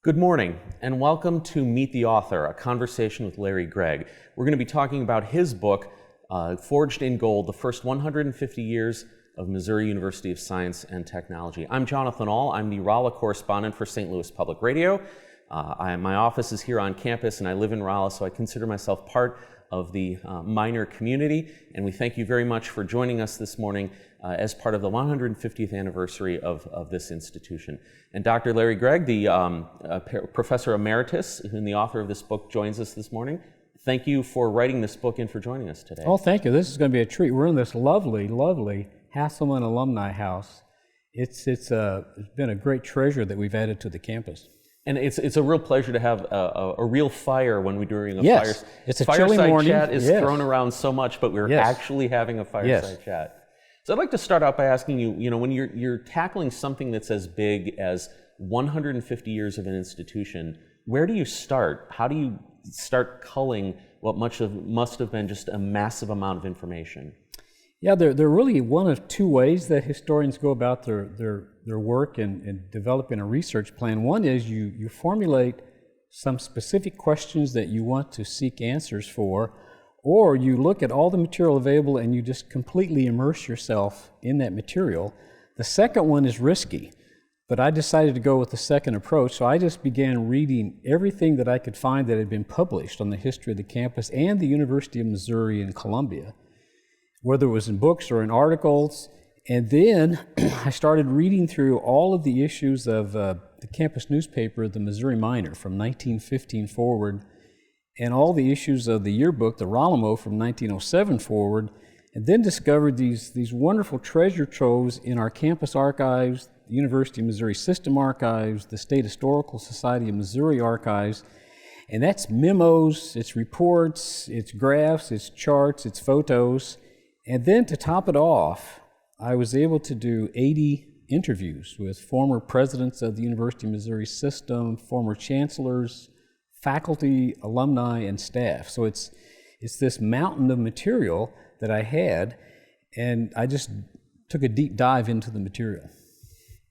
Good morning, and welcome to Meet the Author, a conversation with Larry Gragg. We're going to be talking about his book, Forged in Gold, The First 150 Years of Missouri University of Science and Technology. I'm Jonathan Ahl. I'm the Rolla correspondent for St. Louis Public Radio. My office is here on campus, and I live in Rolla, so I consider myself part of the minor community, and we thank you very much for joining us this morning as part of the 150th anniversary of this institution. And Dr. Larry Gragg, the Professor Emeritus and the author of this book, joins us this morning. Thank you for writing this book and for joining us today. Oh, thank you. This is going to be a treat. We're in this lovely, lovely Hasselman Alumni House. It's been a great treasure that we've added to the campus. And it's a real pleasure to have a real fire when we're doing a yes, it's a chilly morning. Chat is yes. thrown around so much, but we're yes. actually having a fireside yes. chat. So I'd like to start out by asking you, when you're tackling something that's as big as 150 years of an institution, where do you start? How do you start culling what must have been just a massive amount of information? Yeah, there are really one of two ways that historians go about their work in developing a research plan. One is you formulate some specific questions that you want to seek answers for, or you look at all the material available and you just completely immerse yourself in that material. The second one is risky, but I decided to go with the second approach, so I just began reading everything that I could find that had been published on the history of the campus and the University of Missouri in Columbia, whether it was in books or in articles. And then I started reading through all of the issues of the campus newspaper, the Missouri Miner, from 1915 forward, and all the issues of the yearbook, the Rolla from 1907 forward, and then discovered these wonderful treasure troves in our campus archives, the University of Missouri System Archives, the State Historical Society of Missouri Archives, and that's memos, it's reports, it's graphs, it's charts, it's photos. And then to top it off, I was able to do 80 interviews with former presidents of the University of Missouri System, former chancellors, faculty, alumni, and staff. So it's this mountain of material that I had, and I just took a deep dive into the material.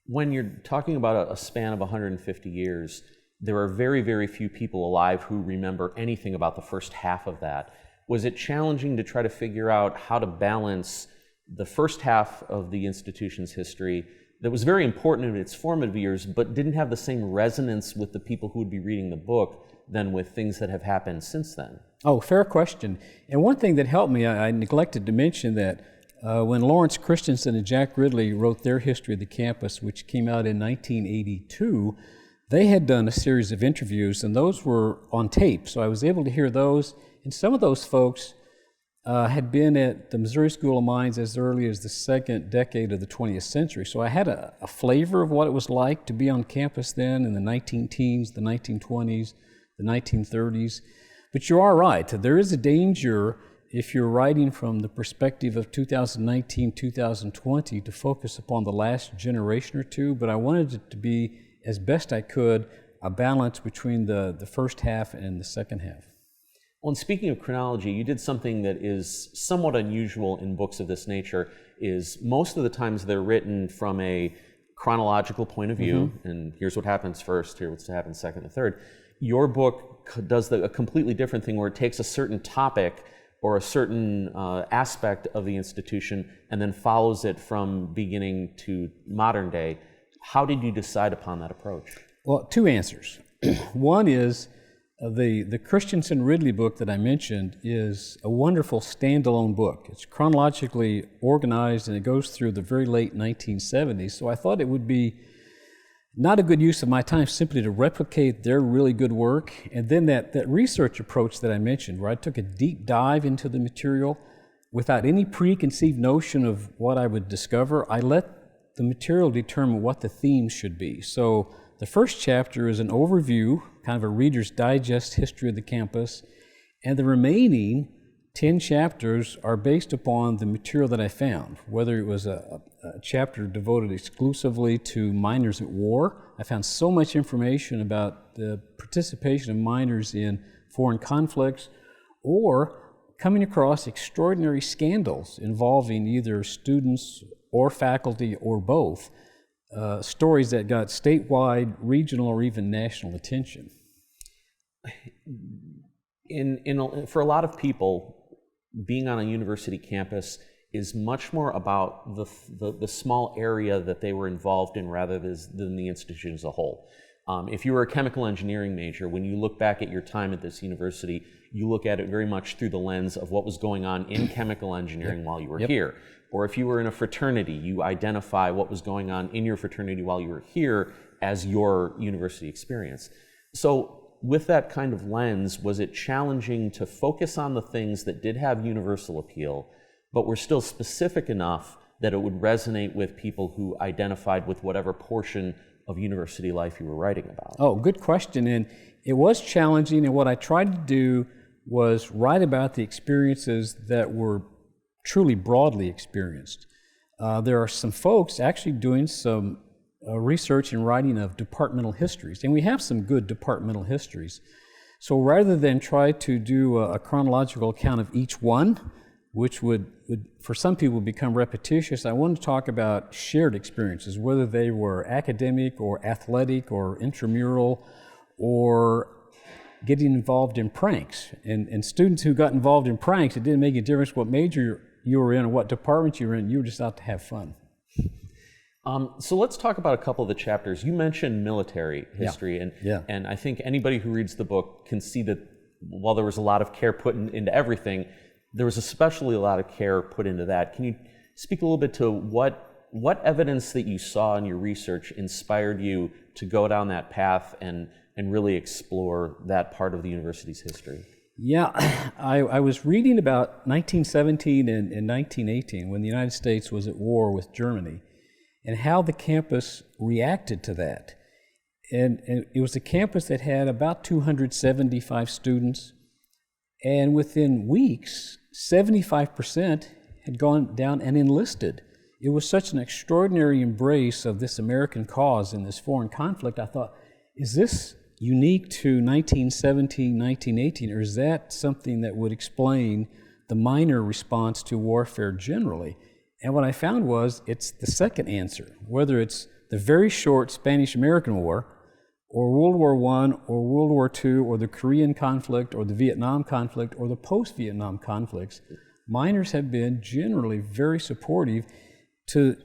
When you're talking about a span of 150 years, there are very, very few people alive who remember anything about the first half of that. Was it challenging to try to figure out how to balance the first half of the institution's history that was very important in its formative years, but didn't have the same resonance with the people who would be reading the book than with things that have happened since then? Oh, fair question. And one thing that helped me, I neglected to mention that when Lawrence Christensen and Jack Ridley wrote their history of the campus, which came out in 1982, they had done a series of interviews, and those were on tape, so I was able to hear those. And some of those folks had been at the Missouri School of Mines as early as the second decade of the 20th century. So I had a flavor of what it was like to be on campus then in the 19-teens, the 1920s, the 1930s. But you are right. There is a danger if you're writing from the perspective of 2019, 2020 to focus upon the last generation or two, but I wanted it to be, as best I could, a balance between the first half and the second half. Well, and speaking of chronology, you did something that is somewhat unusual in books of this nature, is most of the times they're written from a chronological point of view, and here's what happens first, here's what happens second and third. Your book does a completely different thing where it takes a certain topic or a certain aspect of the institution and then follows it from beginning to modern day. How did you decide upon that approach? Well, two answers. One is the Christensen Ridley book that I mentioned is a wonderful standalone book. It's chronologically organized and it goes through the very late 1970s. So I thought it would be not a good use of my time simply to replicate their really good work. And then that research approach that I mentioned, where I took a deep dive into the material without any preconceived notion of what I would discover, I let the material determine what the themes should be. So the first chapter is an overview, kind of a Reader's Digest history of the campus, and the remaining 10 chapters are based upon the material that I found, whether it was a chapter devoted exclusively to miners at war. I found so much information about the participation of miners in foreign conflicts, or coming across extraordinary scandals involving either students or faculty or both. stories that got statewide, regional, or even national attention. For a lot of people, being on a university campus is much more about the small area that they were involved in rather than the institution as a whole. If you were a chemical engineering major, when you look back at your time at this university, you look at it very much through the lens of what was going on in chemical engineering while you were here. Or if you were in a fraternity, you identify what was going on in your fraternity while you were here as your university experience. So with that kind of lens, was it challenging to focus on the things that did have universal appeal, but were still specific enough that it would resonate with people who identified with whatever portion of university life you were writing about? Oh, good question. And it was challenging, and what I tried to do was write about the experiences that were truly broadly experienced. There are some folks actually doing some research and writing of departmental histories, and we have some good departmental histories. So rather than try to do a chronological account of each one, which would for some people become repetitious, I want to talk about shared experiences, whether they were academic or athletic or intramural or getting involved in pranks. And students who got involved in pranks, it didn't make a difference what major you were in or what department you were in, you were just out to have fun. So let's talk about a couple of the chapters. You mentioned military history, and I think anybody who reads the book can see that while there was a lot of care put into everything, there was especially a lot of care put into that. Can you speak a little bit to what evidence that you saw in your research inspired you to go down that path and really explore that part of the university's history? Yeah, I was reading about 1917 and 1918 when the United States was at war with Germany and how the campus reacted to that. And it was a campus that had about 275 students, and within weeks, 75% had gone down and enlisted. It was such an extraordinary embrace of this American cause in this foreign conflict. I thought, is this unique to 1917, 1918, or is that something that would explain the minor response to warfare generally? And what I found was it's the second answer, whether it's the very short Spanish-American War, or World War I, or World War II, or the Korean conflict, or the Vietnam conflict, or the post-Vietnam conflicts. Minors have been generally very supportive to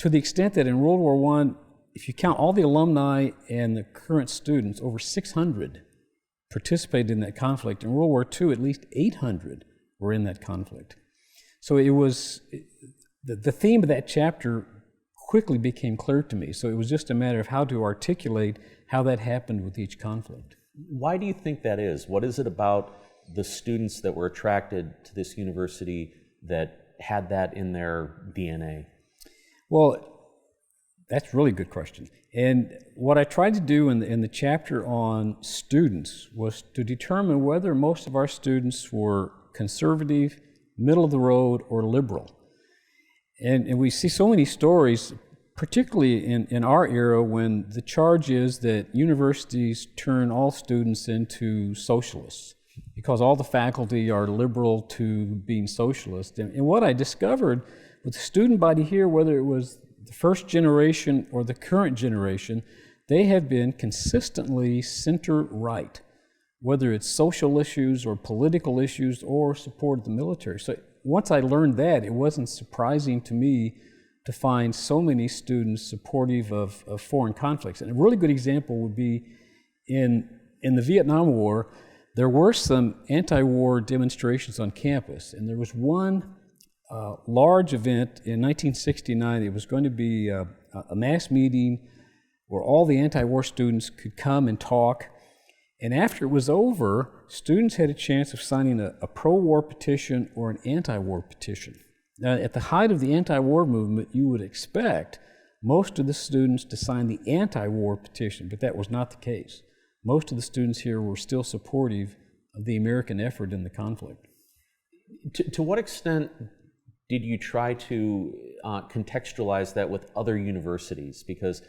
the extent that in World War I, if you count all the alumni and the current students, over 600 participated in that conflict. In World War II, at least 800 were in that conflict. So it was, the theme of that chapter quickly became clear to me. So it was just a matter of how to articulate how that happened with each conflict. Why do you think that is? What is it about the students that were attracted to this university that had that in their DNA? Well, that's a really good question. And what I tried to do in the chapter on students was to determine whether most of our students were conservative, middle of the road, or liberal. And we see so many stories, particularly in our era, when the charge is that universities turn all students into socialists because all the faculty are liberal to being socialist. And what I discovered with the student body here, whether it was the first generation or the current generation, they have been consistently center-right, whether it's social issues or political issues or support of the military. So once I learned that, it wasn't surprising to me to find so many students supportive of foreign conflicts. And a really good example would be in the Vietnam War, there were some anti-war demonstrations on campus, and there was one large event in 1969. It was going to be a mass meeting where all the anti-war students could come and talk. And after it was over, students had a chance of signing a pro-war petition or an anti-war petition. Now, at the height of the anti-war movement, you would expect most of the students to sign the anti-war petition, but that was not the case. Most of the students here were still supportive of the American effort in the conflict. To what extent did you try to contextualize that with other universities? Because,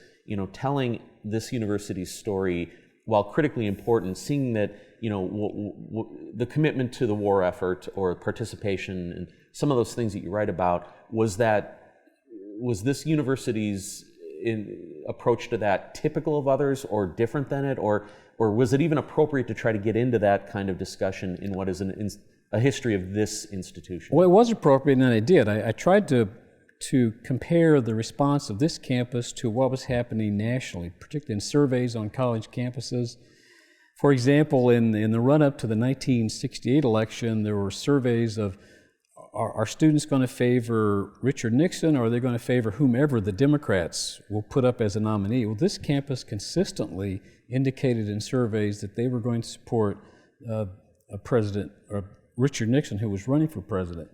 telling this university's story, while critically important, seeing that, the commitment to the war effort or participation and some of those things that you write about, was this university's approach to that typical of others or different than it, or was it even appropriate to try to get into that kind of discussion in what is a history of this institution? Well, it was appropriate, and I did. I tried to compare the response of this campus to what was happening nationally, particularly in surveys on college campuses. For example, in the run-up to the 1968 election, there were surveys of, are students going to favor Richard Nixon, or are they going to favor whomever the Democrats will put up as a nominee? Well, this campus consistently indicated in surveys that they were going to support a president, or Richard Nixon, who was running for president.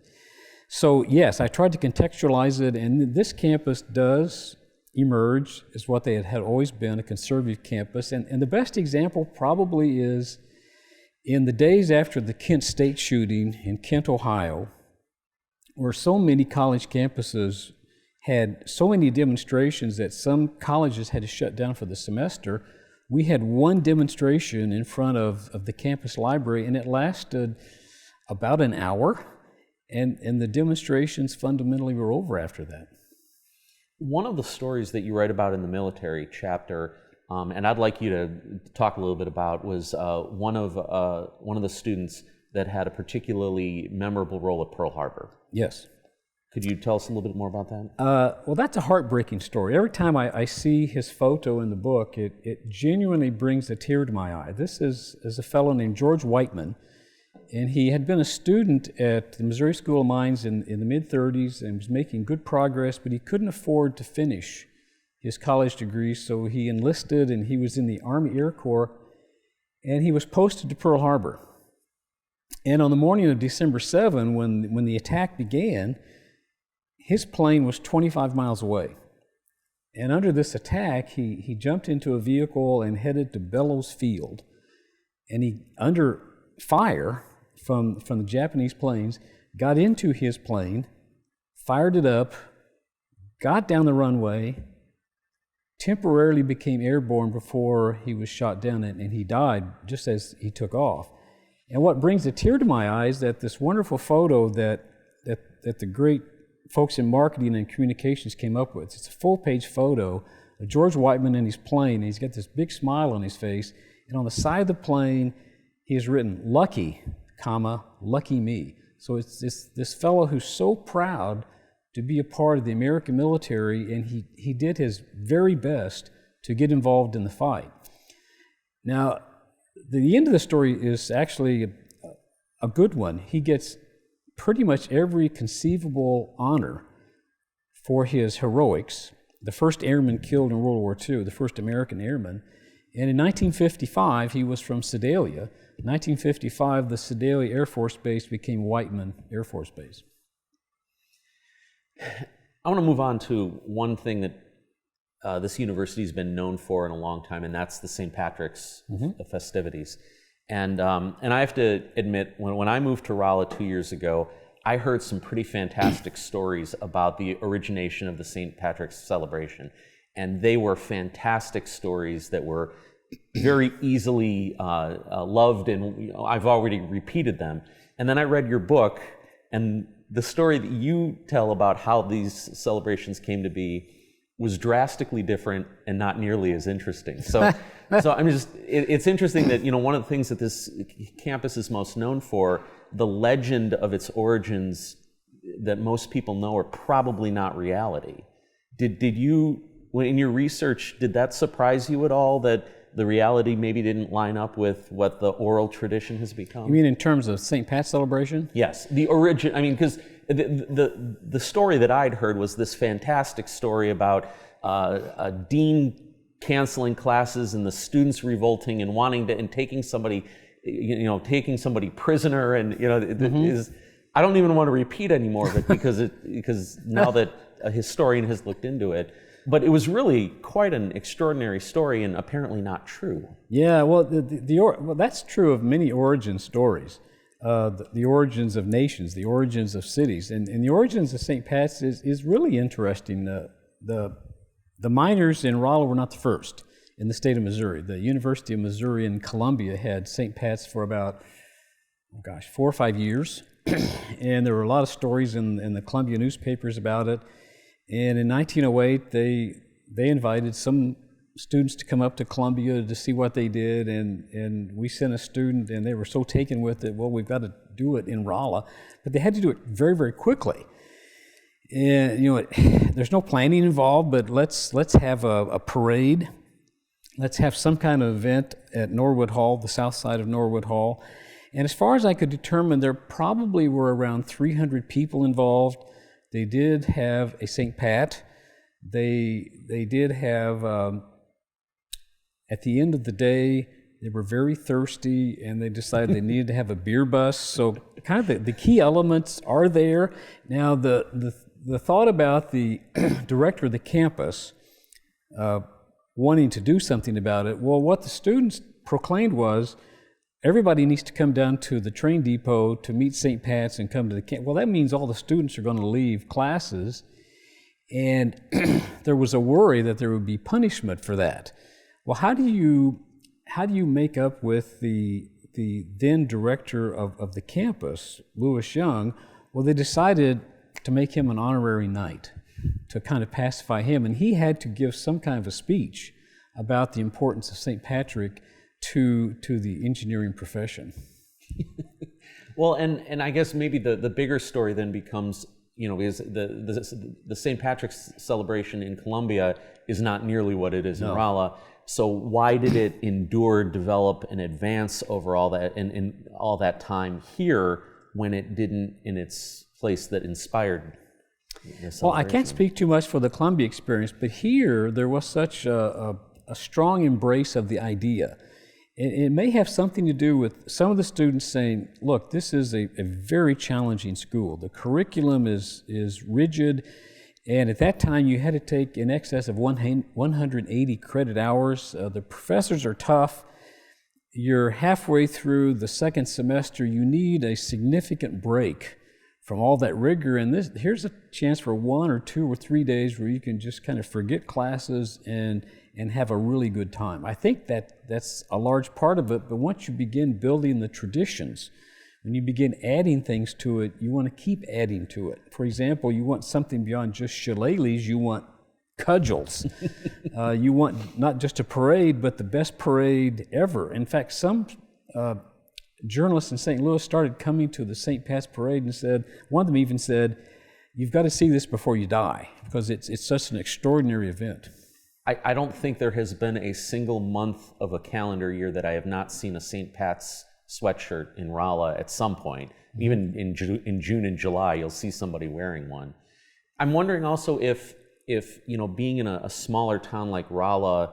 So yes, I tried to contextualize it, and this campus does emerge as what they had always been, a conservative campus. And the best example probably is in the days after the Kent State shooting in Kent, Ohio, where so many college campuses had so many demonstrations that some colleges had to shut down for the semester. We had one demonstration in front of the campus library, and it lasted about an hour, and the demonstrations fundamentally were over after that. One of the stories that you write about in the military chapter, and I'd like you to talk a little bit about, was one of the students that had a particularly memorable role at Pearl Harbor. Yes. Could you tell us a little bit more about that? Well, that's a heartbreaking story. Every time I see his photo in the book, it genuinely brings a tear to my eye. This is a fellow named George Whiteman, and he had been a student at the Missouri School of Mines in the mid-30s and was making good progress, but he couldn't afford to finish his college degree, so he enlisted, and he was in the Army Air Corps, and he was posted to Pearl Harbor. And on the morning of December 7, when the attack began, his plane was 25 miles away. And under this attack, he jumped into a vehicle and headed to Bellows Field. And he, under fire from the Japanese planes, got into his plane, fired it up, got down the runway, temporarily became airborne before he was shot down, and he died just as he took off. And what brings a tear to my eyes is that this wonderful photo that the great folks in marketing and communications came up with. It's a full-page photo of George Whiteman in his plane, and he's got this big smile on his face, and on the side of the plane, he has written, "Lucky, comma, lucky me." So it's this fellow who's so proud to be a part of the American military, and he did his very best to get involved in the fight. Now, the end of the story is actually a good one. He gets pretty much every conceivable honor for his heroics. The first airman killed in World War II, the first American airman. And in 1955, he was from Sedalia. In 1955, the Sedalia Air Force Base became Whiteman Air Force Base. I want to move on to one thing that this university has been known for in a long time, and that's the St. Patrick's festivities. And I have to admit, when I moved to Rolla 2 years ago, I heard some pretty fantastic stories about the origination of the St. Patrick's celebration. And they were fantastic stories that were very easily loved, and I've already repeated them. And then I read your book, and the story that you tell about how these celebrations came to be was drastically different and not nearly as interesting. So I'm just, it's interesting that, one of the things that this campus is most known for, the legend of its origins that most people know are probably not reality. Did you, in your research, did that surprise you at all, that the reality maybe didn't line up with what the oral tradition has become? You mean in terms of St. Pat's celebration? Yes, the origin. I mean, because the story that I'd heard was this fantastic story about a dean canceling classes and the students revolting and wanting to, and taking somebody, taking somebody prisoner, and I don't even want to repeat any more of it because now that a historian has looked into it. But it was really quite an extraordinary story, and apparently not true. Yeah, well, well, that's true of many origin stories. The origins of nations, the origins of cities, and the origins of St. Pat's is really interesting. The miners in Rolla were not the first in the state of Missouri. The University of Missouri in Columbia had St. Pat's for about, 4 or 5 years, and there were a lot of stories in the Columbia newspapers about it. And in 1908, they invited some students to come up to Columbia to see what they did, and we sent a student, and they were so taken with it, well, we've got to do it in Rolla, but they had to do it very, very quickly. And there's no planning involved, but let's have a parade. Let's have some kind of event at Norwood Hall, the south side of Norwood Hall. And as far as I could determine, there probably were around 300 people involved. They did have a St. Pat. They did have, at the end of the day, they were very thirsty, and they decided they needed to have a beer bus. So kind of the key elements are there. Now, the thought about the director of the campus wanting to do something about it, well, what the students proclaimed was, everybody needs to come down to the train depot to meet St. Pat's and come to the camp. Well, that means all the students are going to leave classes, and there was a worry that there would be punishment for that. Well, how do you make up with the then director of the campus, Lewis Young? Well, they decided to make him an honorary knight to kind of pacify him, and he had to give some kind of a speech about the importance of St. Patrick to the engineering profession. Well, and I guess maybe the bigger story then becomes, is the St. Patrick's celebration in Columbia is not nearly what it is in Rolla. So why did it endure, develop, and advance over all that and all that time here when it didn't in its place that inspired the celebration? Well, I can't speak too much for the Columbia experience, but here there was such a strong embrace of the idea. It may have something to do with some of the students saying, look, this is a very challenging school. The curriculum is rigid, and at that time you had to take in excess of 180 credit hours. The professors are tough. You're halfway through the second semester. You need a significant break from all that rigor, and here's a chance for 1 or 2 or 3 days where you can just kind of forget classes and have a really good time. I think that's a large part of it, but once you begin building the traditions, when you begin adding things to it, you want to keep adding to it. For example, you want something beyond just shillelaghs, you want cudgels. You want not just a parade, but the best parade ever. In fact, some journalists in St. Louis started coming to the St. Pat's parade and said, one of them even said, you've got to see this before you die, because it's such an extraordinary event. I don't think there has been a single month of a calendar year that I have not seen a St. Pat's sweatshirt in Rolla at some point. Even in June and July, you'll see somebody wearing one. I'm wondering also if being in a smaller town like Rolla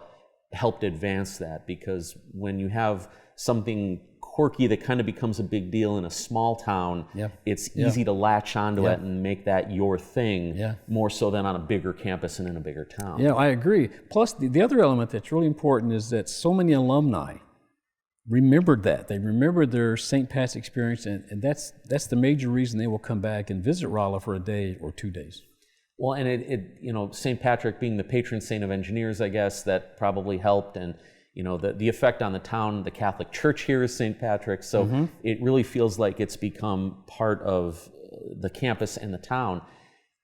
helped advance that, because when you have something quirky that kind of becomes a big deal in a small town, it's easy to latch onto it and make that your thing, more so than on a bigger campus and in a bigger town. Yeah, I agree. Plus, the other element that's really important is that so many alumni remembered that. They remembered their St. Pat's experience, and that's the major reason they will come back and visit Rolla for a day or 2 days. Well, and St. Patrick being the patron saint of engineers, I guess, that probably helped, and the effect on the town, the Catholic Church here is St. Patrick, so it really feels like it's become part of the campus and the town.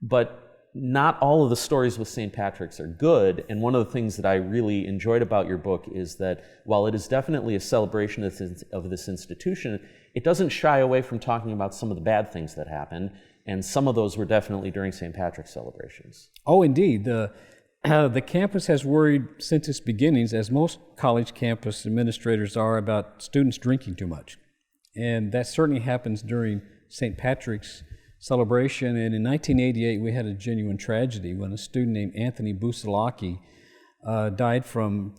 But not all of the stories with St. Patrick's are good, and one of the things that I really enjoyed about your book is that while it is definitely a celebration of this institution, it doesn't shy away from talking about some of the bad things that happened, and some of those were definitely during St. Patrick's celebrations. Oh, indeed. The campus has worried since its beginnings, as most college campus administrators are, about students drinking too much. And that certainly happens during St. Patrick's celebration. And in 1988, we had a genuine tragedy when a student named Anthony Busalaki died from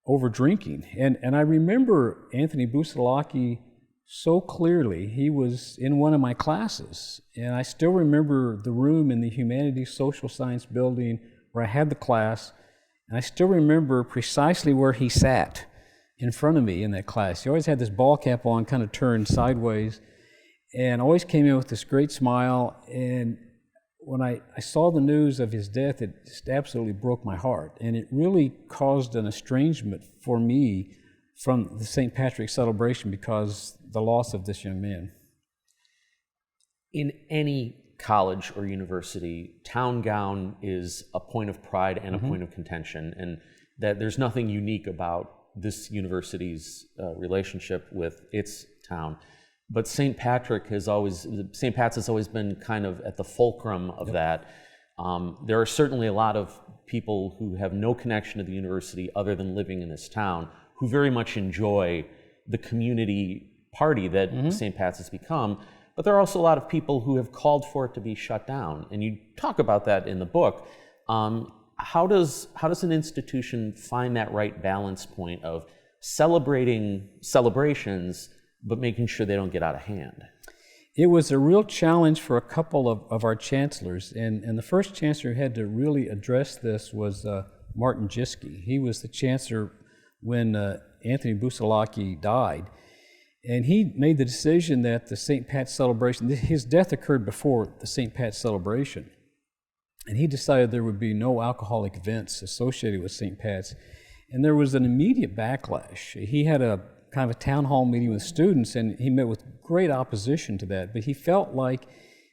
over drinking. And I remember Anthony Busalaki so clearly. He was in one of my classes, and I still remember the room in the Humanities Social Science building where I had the class, and I still remember precisely where he sat in front of me in that class. He always had this ball cap on, kind of turned sideways, and always came in with this great smile. And when I saw the news of his death, it just absolutely broke my heart, and it really caused an estrangement for me from the St. Patrick's celebration because the loss of this young man. In any college or university, town gown is a point of pride and a point of contention, and that there's nothing unique about this university's relationship with its town. But St. Pat's has always been kind of at the fulcrum of that. There are certainly a lot of people who have no connection to the university other than living in this town who very much enjoy the community party that St. Pat's has become. But there are also a lot of people who have called for it to be shut down. And you talk about that in the book. How does an institution find that right balance point of celebrating celebrations, but making sure they don't get out of hand? It was a real challenge for a couple of our chancellors, and the first chancellor who had to really address this was Martin Jischke. He was the chancellor when Anthony Busalaki died, and he made the decision that the St. Pat's celebration, his death occurred before the St. Pat's celebration, and he decided there would be no alcoholic events associated with St. Pat's, and there was an immediate backlash. He had a kind of a town hall meeting with students, and he met with great opposition to that, but he felt like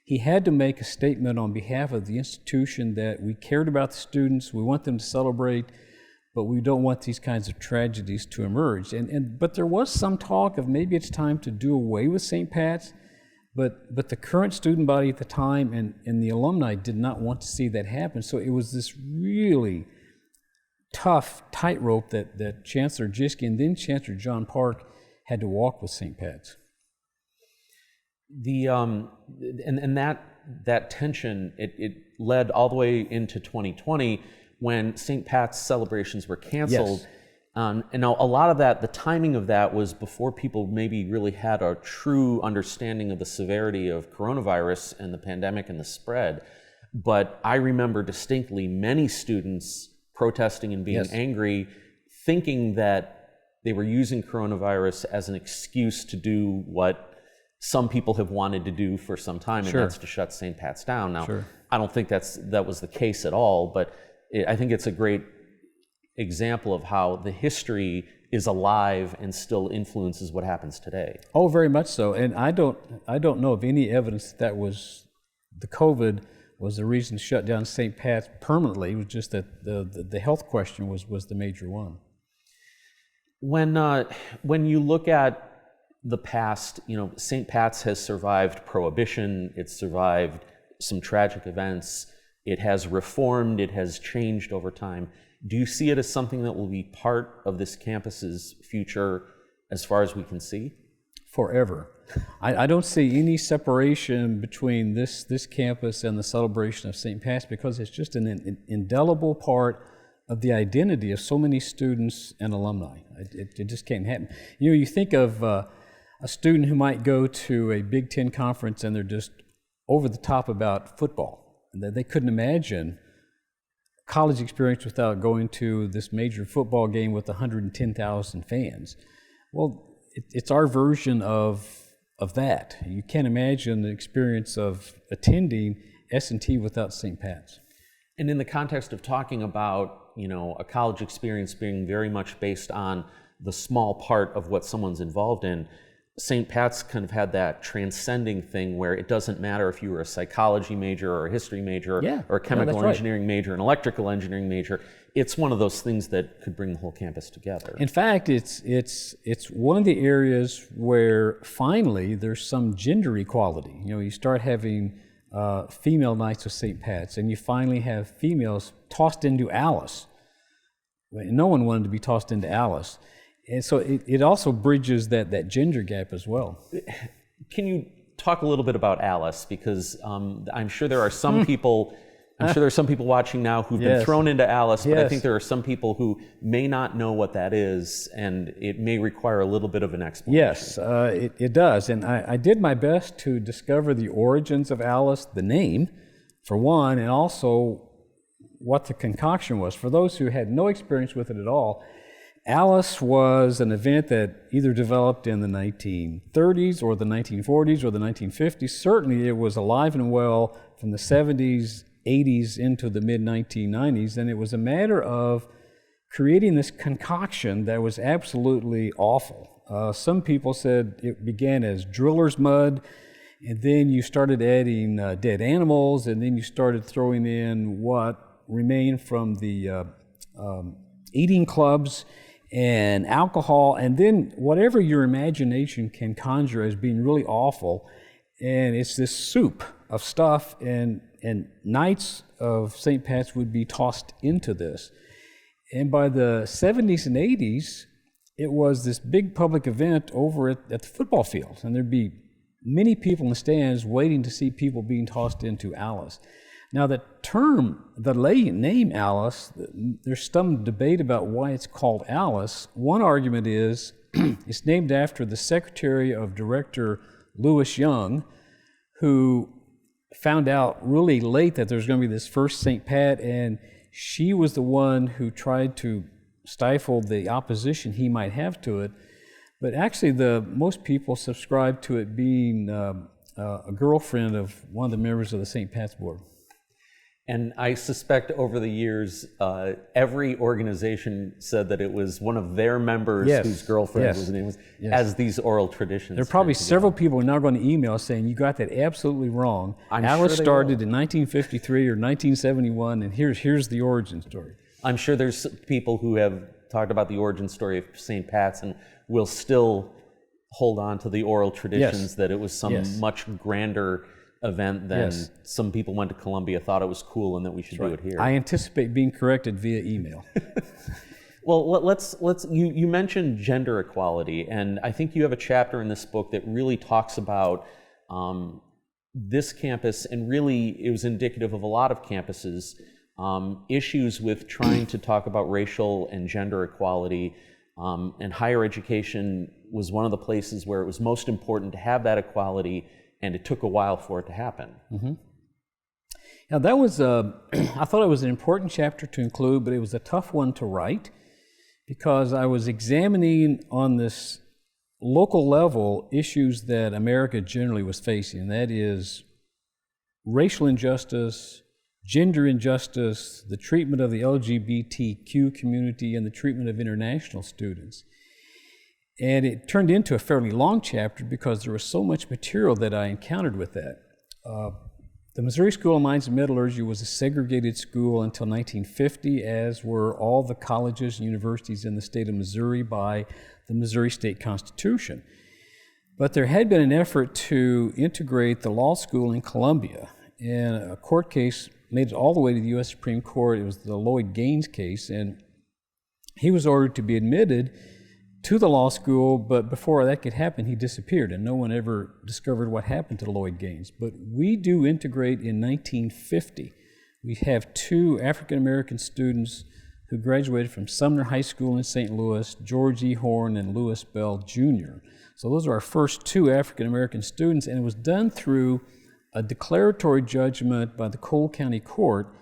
he had to make a statement on behalf of the institution that we cared about the students, we want them to celebrate, but we don't want these kinds of tragedies to emerge. But there was some talk of maybe it's time to do away with St. Pat's, but the current student body at the time and the alumni did not want to see that happen, so it was this really tough tightrope that Chancellor Jischke and then Chancellor John Park had to walk with St. Pat's. That tension, it led all the way into 2020 when St. Pat's celebrations were canceled. Yes. And now a lot of that, the timing of that was before people maybe really had a true understanding of the severity of coronavirus and the pandemic and the spread. But I remember distinctly many students protesting and being angry, thinking that they were using coronavirus as an excuse to do what some people have wanted to do for some time, and that's to shut St. Pat's down. Now, I don't think that was the case at all, but I think it's a great example of how the history is alive and still influences what happens today. Oh, very much so. And I don't know of any evidence that was the COVID was the reason to shut down St. Pat's permanently. It was just that the health question was the major one. When you look at the past, St. Pat's has survived Prohibition, it's survived some tragic events, it has reformed, it has changed over time. Do you see it as something that will be part of this campus's future as far as we can see? Forever. I don't see any separation between this campus and the celebration of St. Pat's because it's just an indelible part of the identity of so many students and alumni. It just can't happen. You think of a student who might go to a Big Ten conference and they're just over the top about football. They couldn't imagine college experience without going to this major football game with 110,000 fans. Well, it's our version of that. You can't imagine the experience of attending S&T without St. Pat's. And in the context of talking about, a college experience being very much based on the small part of what someone's involved in, St. Pat's kind of had that transcending thing where it doesn't matter if you were a psychology major or a history major or a chemical engineering major, an electrical engineering major. It's one of those things that could bring the whole campus together. In fact, it's one of the areas where finally there's some gender equality. You start having female nights of St. Pat's, and you finally have females tossed into Alice. No one wanted to be tossed into Alice. And so it also bridges that gender gap as well. Can you talk a little bit about Alice? Because I'm sure there are some people, watching now who've been thrown into Alice, but I think there are some people who may not know what that is, and it may require a little bit of an explanation. Yes, it does. And I did my best to discover the origins of Alice, the name, for one, and also what the concoction was. For those who had no experience with it at all, Alice was an event that either developed in the 1930s or the 1940s or the 1950s. Certainly it was alive and well from the 70s, 80s into the mid-1990s, and it was a matter of creating this concoction that was absolutely awful. Some people said it began as driller's mud, And then you started adding dead animals, and then you started throwing in what remained from the eating clubs and alcohol, and then whatever your imagination can conjure as being really awful. And it's this soup of stuff, and Knights of St. Pat's would be tossed into this. And by the 70s and 80s, it was this big public event over at the football field, and there'd be many people in the stands waiting to see people being tossed into Alice. Now the name Alice, there's some debate about why it's called Alice. One argument is it's named after the secretary of director Lewis Young, who found out really late that there was going to be this first St. Pat, and she was the one who tried to stifle the opposition he might have to it. But actually, most people subscribe to it being a girlfriend of one of the members of the St. Pat's board. And I suspect over the years, every organization said that it was one of their members whose girlfriend was named, as these oral traditions. There are probably several people now going to email saying, you got that absolutely wrong. Alice started in 1953 or 1971, and here's the origin story. I'm sure there's people who have talked about the origin story of St. Pat's and will still hold on to the oral traditions that it was some much grander event than some people went to Columbia, thought it was cool, and that we should do it here. I anticipate being corrected via email. Well, you mentioned gender equality, and I think you have a chapter in this book that really talks about this campus, and really it was indicative of a lot of campuses, issues with trying to talk about racial and gender equality, and higher education was one of the places where it was most important to have that equality, and it took a while for it to happen. Mm-hmm. Now that was, I thought it was an important chapter to include, but it was a tough one to write because I was examining on this local level issues that America generally was facing. That is racial injustice, gender injustice, the treatment of the LGBTQ community, and the treatment of international students. And it turned into a fairly long chapter because there was so much material that I encountered with that. The Missouri School of Mines and Metallurgy was a segregated school until 1950, as were all the colleges and universities in the state of Missouri by the Missouri State Constitution. But there had been an effort to integrate the law school in Columbia, and a court case made it all the way to the U.S. Supreme Court. It was the Lloyd Gaines case, and he was ordered to be admitted to the law school, but before that could happen, he disappeared, and no one ever discovered what happened to Lloyd Gaines. But we do integrate in 1950. We have 2 African-American students who graduated from Sumner High School in St. Louis, George E. Horn and Lewis Bell Jr. So those are our first 2 African-American students, and it was done through a declaratory judgment by the Cole County Court,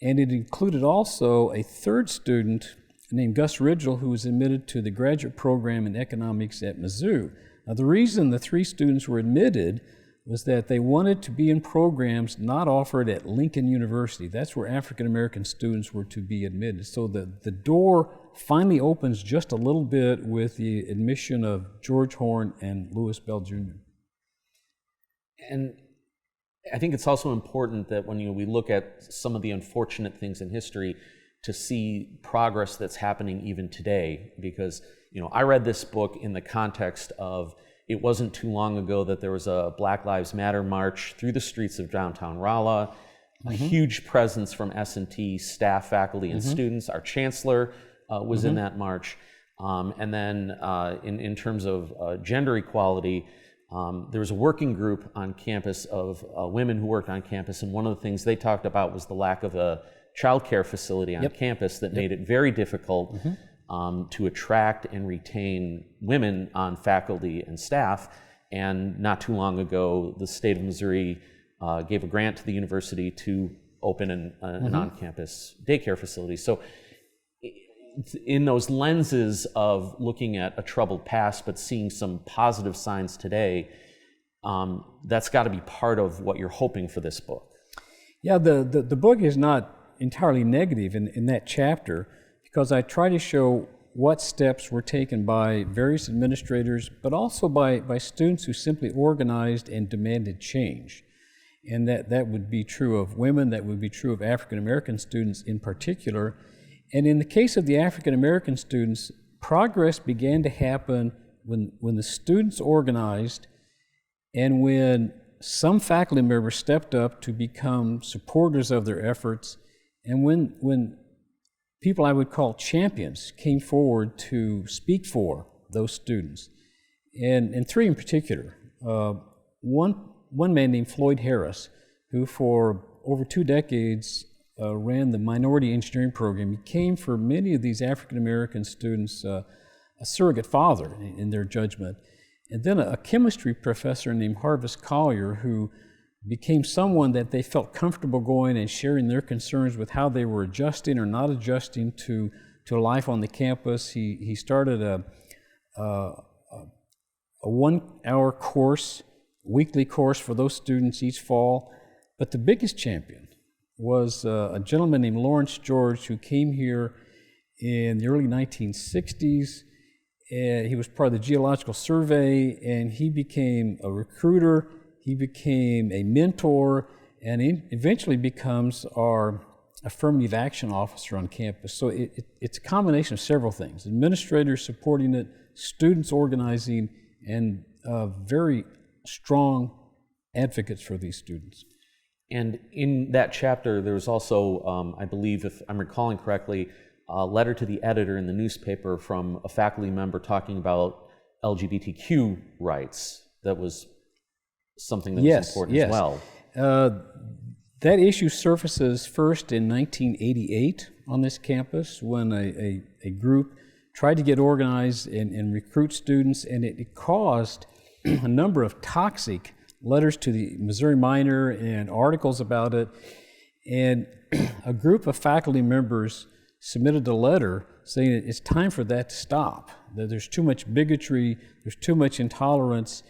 and it included also a 3rd student named Gus Ridgel, who was admitted to the graduate program in economics at Mizzou. Now, the reason the 3 students were admitted was that they wanted to be in programs not offered at Lincoln University. That's where African-American students were to be admitted. So the door finally opens just a little bit with the admission of George Horn and Lewis Bell Jr. And I think it's also important that when we look at some of the unfortunate things in history, to see progress that's happening even today, because I read this book in the context of it wasn't too long ago that there was a Black Lives Matter march through the streets of downtown Rolla, a huge presence from S&T staff, faculty, and students. Our chancellor was in that march. And then in terms of gender equality, there was a working group on campus of women who worked on campus, and one of the things they talked about was the lack of a child care facility on campus that made it very difficult to attract and retain women on faculty and staff. And not too long ago, the state of Missouri gave a grant to the university to open an on-campus daycare facility. So in those lenses of looking at a troubled past but seeing some positive signs today, that's got to be part of what you're hoping for this book. Yeah, the book is not entirely negative in that chapter, because I try to show what steps were taken by various administrators, but also by students who simply organized and demanded change. And that would be true of women, that would be true of African American students in particular. And in the case of the African American students, progress began to happen when the students organized and when some faculty members stepped up to become supporters of their efforts, and when people I would call champions came forward to speak for those students. And three in particular. One man named Floyd Harris, who for over 2 decades ran the minority engineering program. He became, for many of these African American students, a surrogate father in their judgment. And then a chemistry professor named Harvis Collier, who became someone that they felt comfortable going and sharing their concerns with how they were adjusting or not adjusting to life on the campus. He started a 1-hour course, weekly course for those students each fall. But the biggest champion was a gentleman named Lawrence George, who came here in the early 1960s. He was part of the Geological Survey, and he became a recruiter, he became a mentor, and eventually becomes our affirmative action officer on campus. So it's a combination of several things: administrators supporting it, students organizing, and very strong advocates for these students. And in that chapter, there was also, I believe, if I'm recalling correctly, a letter to the editor in the newspaper from a faculty member talking about LGBTQ rights. That was something that was important as well. That issue surfaces first in 1988 on this campus, when a group tried to get organized and recruit students, and it caused a number of toxic letters to the Missouri Miner and articles about it. And a group of faculty members submitted a letter saying that it's time for that to stop, that there's too much bigotry, there's too much intolerance.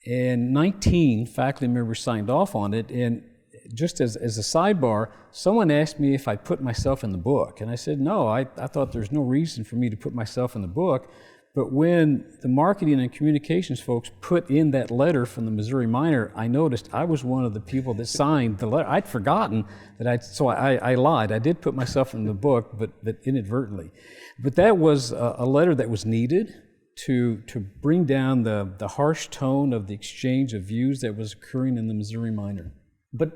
And 19 faculty members signed off on it. And just as a sidebar, someone asked me if I put myself in the book. And I said, no, I thought there's no reason for me to put myself in the book. But when the marketing and communications folks put in that letter from the Missouri Miner, I noticed I was one of the people that signed the letter. I'd forgotten that so I lied. I did put myself in the book, but inadvertently. But that was a letter that was needed to bring down the harsh tone of the exchange of views that was occurring in the Missouri Miner. But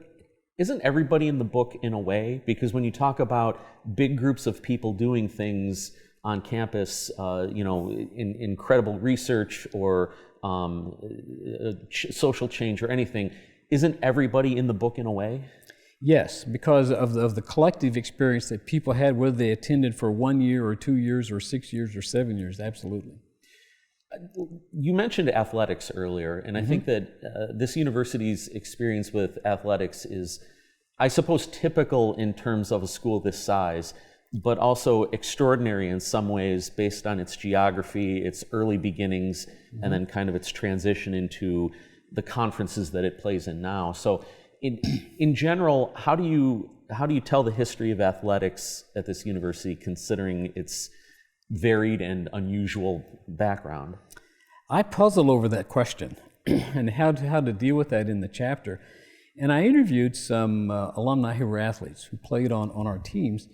isn't everybody in the book in a way? Because when you talk about big groups of people doing things on campus, in incredible research or social change or anything, isn't everybody in the book in a way? Yes, because of the collective experience that people had, whether they attended for 1 year or 2 years or 6 years or 7 years, absolutely. You mentioned athletics earlier, and I think that this university's experience with athletics is, I suppose, typical in terms of a school this size, but also extraordinary in some ways based on its geography, its early beginnings, and then kind of its transition into the conferences that it plays in now. So in general, how do you tell the history of athletics at this university, considering its varied and unusual background? I puzzle over that question and how to deal with that in the chapter. And I interviewed some alumni who were athletes who played on our teams.